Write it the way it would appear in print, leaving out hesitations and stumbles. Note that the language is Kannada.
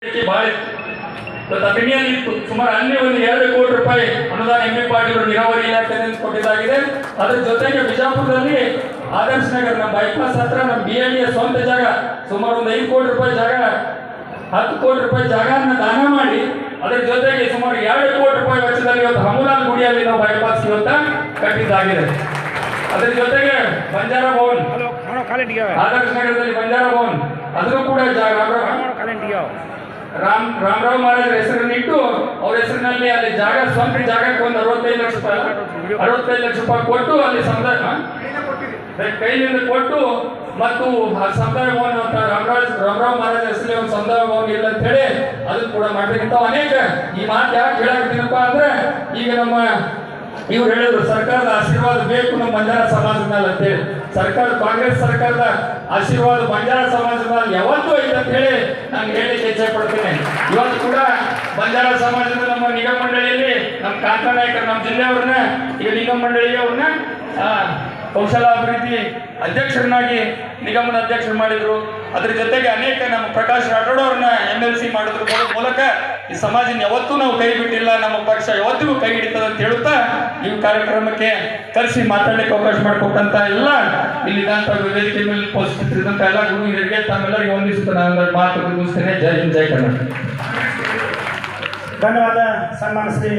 ಭಾಳ ತಮಿಳಿಯಲ್ಲಿ ಸುಮಾರು ಅಲ್ಲಿ ಒಂದು 2 ಕೋಟಿ ರೂಪಾಯಿ ಅನುದಾನ ಎಂ ಬಿ ಪಾಟೀಲ್ ನೀರಾವರಿ ಇಲಾಖೆಯಿಂದ ಕೊಟ್ಟಿದ್ದಾಗಿದೆ. ಅದರ ಜೊತೆಗೆ ಬಿಜಾಪುರದಲ್ಲಿ ಆದರ್ಶ ನಗರ ನಮ್ಮ ಬೈಪಾಸ್ ಹತ್ರ ನಮ್ಮ BLA ಸ್ವಂತ ಜಾಗ ಸುಮಾರು ಒಂದು 5 ಕೋಟಿ ರೂಪಾಯಿ ಜಾಗ 10 ಕೋಟಿ ರೂಪಾಯಿ ಜಾಗನ ದಾನ ಮಾಡಿ ಅದರ ಜೊತೆಗೆ ಸುಮಾರು 2 ಕೋಟಿ ರೂಪಾಯಿ ವೆಚ್ಚದಲ್ಲಿ ಇವತ್ತು ಹಮುಲಾಲ್ ಗುಡಿಯಲ್ಲಿ ನಾವು ಬೈಪಾಸ್ ಇವತ್ತ ಕಟ್ಟಿದ್ದಾಗಿದೆ. ಅದರ ಜೊತೆಗೆ ಬಂಜಾರ ಭವನ್ ಆದರ್ಶ ನಗರದಲ್ಲಿ ಬಂಜಾರ ಭವನ್ ಅದನ್ನು ಕೂಡ ರಾಮರಾವ್ ಮಹಾರಾಜರ ಹೆಸರನ್ನಿಟ್ಟು ಅವ್ರ ಹೆಸರಿನಲ್ಲಿ ಅಲ್ಲಿ ಜಾಗ ಸ್ವಂತ ಜಾಗಕ್ಕೆ ಒಂದು 65 ಲಕ್ಷ ರೂಪಾಯಿ ಕೊಟ್ಟು ಅಲ್ಲಿ ಸಮುದಾಯ ಕೈಲಿಂದ ಕೊಟ್ಟು ಮತ್ತು ಸಮುದಾಯ ಭವನ ಅಂತ ರಾಮರಾವ್ ಮಹಾರಾಜ ಹೆಸರಲ್ಲಿ ಒಂದು ಸಮುದಾಯ ಭವನ ಇಲ್ಲ ಅಂತ ಹೇಳಿ ಅದನ್ನು ಕೂಡ ಮಾಡಬೇಕಂತ ಅನೇಕ ಈ ಮಾತು ಯಾಕೆ ಹೇಳಾಕತ್ತೀನಪ್ಪ ಅಂದ್ರೆ ಈಗ ನಮ್ಮ ಇವ್ರು ಹೇಳಿದ್ರು ಸರ್ಕಾರದ ಆಶೀರ್ವಾದ ಬೇಕು ನಮ್ಮ ಬಂಜಾರ ಸಮಾಜದ ಮೇಲೆ ಅಂತೇಳಿ. ಕಾಂಗ್ರೆಸ್ ಸರ್ಕಾರದ ಆಶೀರ್ವಾದ ಬಂಜಾರ ಸಮಾಜದ ಮೇಲೆ ಯಾವತ್ತೂ ಐತೆ ಅಂತ ಹೇಳಿ ನಾನು ಹೇಳಿಕ್ಕೆ ಇಚ್ಛೆ ಪಡ್ತೇನೆ. ಇವತ್ತು ಕೂಡ ಬಂಜಾರ ಸಮಾಜದ ನಮ್ಮ ನಿಗಮ ಮಂಡಳಿಯಲ್ಲಿ ನಮ್ಮ ಕಾಂತಾ ನಾಯಕರು ನಮ್ಮ ಜಿಲ್ಲೆಯವ್ರನ್ನ ಈಗ ನಿಗಮ ಮಂಡಳಿಗೆ ಅವ್ರನ್ನ ಕೌಶಲಾಭಿವೃದ್ಧಿ ಅಧ್ಯಕ್ಷರನ್ನಾಗಿ ನಿಗಮದ ಅಧ್ಯಕ್ಷರು ಮಾಡಿದ್ರು. ಅದ್ರ ಜೊತೆಗೆ ಅನೇಕ ನಮ್ಮ ಪ್ರಕಾಶ್ ರಾಠೋಡ್ ಅವ್ರನ್ನ MLC ಮಾಡೋದ್ರ ಮೂಲಕ ಈ ಸಮಾಜನ ಯಾವತ್ತೂ ನಾವು ಕೈ ಬಿಟ್ಟಿಲ್ಲ, ನಮ್ಮ ಪಕ್ಷ ಯಾವತ್ತಿಗೂ ಕೈ ಹಿಡಿತದ ಅಂತ ಹೇಳುತ್ತಾ ಈ ಕಾರ್ಯಕ್ರಮಕ್ಕೆ ಕರೆಸಿ ಮಾತಾಡಲಿಕ್ಕೆ ಅವಕಾಶ ಮಾಡಿಕೊಟ್ಟಂತ ಎಲ್ಲ ಇಲ್ಲಿದ್ದಂಥ ವೇದಿಕೆ ಮೇಲೆ ಉಪಸ್ಥಿತರಿದ್ದಂಥ ಎಲ್ಲ ಗುರು ಹಿರಿಯರಿಗೆ ತಮ್ಮೆಲ್ಲರಿಗೆ ವಂದಿಸುತ್ತಾ ನಾನು ಮಾತು ಮುಗಿಸ್ತೇನೆ. ಜೈ ಹಿಂದ್, ಜೈ ಕರ್ನಾಟಕ. ಧನ್ಯವಾದ ಸನ್ಮಾನ ಶ್ರೀ